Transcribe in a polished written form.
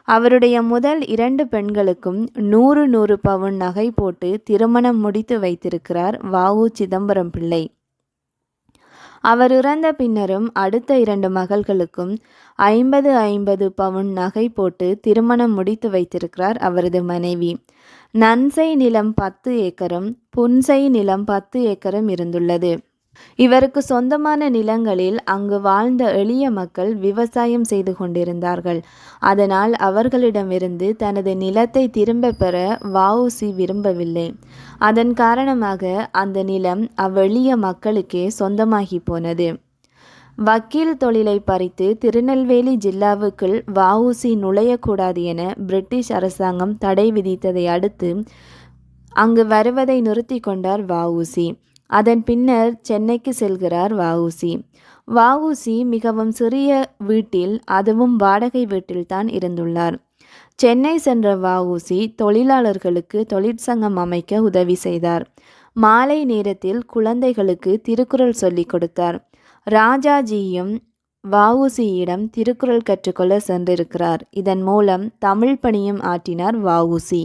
அவருடைய முதல் 2 பெண்களுக்கும் 100 பவுன் நகை போட்டு திருமணம் முடித்து வைத்திருக்கிறார் வ.உ. சிதம்பரம் பிள்ளை. அவர் இறந்த பின்னரும் அடுத்த 2 மகள்களுக்கும் 50 பவுன் நகை போட்டு திருமணம் முடித்து வைத்திருக்கிறார் அவரது மனைவி. நன்செய் நிலம் 10 ஏக்கரும் புன்செய் நிலம் 10 ஏக்கரும் இருந்துள்ளது. இவருக்கு சொந்தமான நிலங்களில் அங்கு வாழ்ந்த எளிய மக்கள் விவசாயம் செய்து கொண்டிருந்தார்கள். அதனால் அவர்களிடமிருந்து தனது நிலத்தை திரும்ப பெற வ.உ.சி. விரும்பவில்லை. அதன் காரணமாக அந்த நிலம் அவ்வெளிய மக்களுக்கே சொந்தமாகி போனது. வக்கீல் தொழிலை பறித்து திருநெல்வேலி ஜில்லாவுக்குள் வ.உ.சி. நுழையக்கூடாது என பிரிட்டிஷ் அரசாங்கம் தடை விதித்ததை அடுத்து அங்கு வருவதை நிறுத்தி கொண்டார் வ.உ.சி. அதன் பின்னர் சென்னைக்கு செல்கிறார் வ.உ.சி. வ.உ.சி. மிகவும் சிறிய வீட்டில், அதுவும் வாடகை வீட்டில்தான் இருந்துள்ளார். சென்னை சென்ற வ.உ.சி. தொழிலாளர்களுக்கு தொழிற்சங்கம் அமைக்க உதவி செய்தார். மாலை நேரத்தில் குழந்தைகளுக்கு திருக்குறள் சொல்லிக் கொடுத்தார். ராஜாஜியும் வ.உ.சி.யிடம் திருக்குறள் கற்றுக்கொள்ள சென்றிருக்கிறார். இதன் மூலம் தமிழ் பணியும் ஆற்றினார் வ.உ.சி.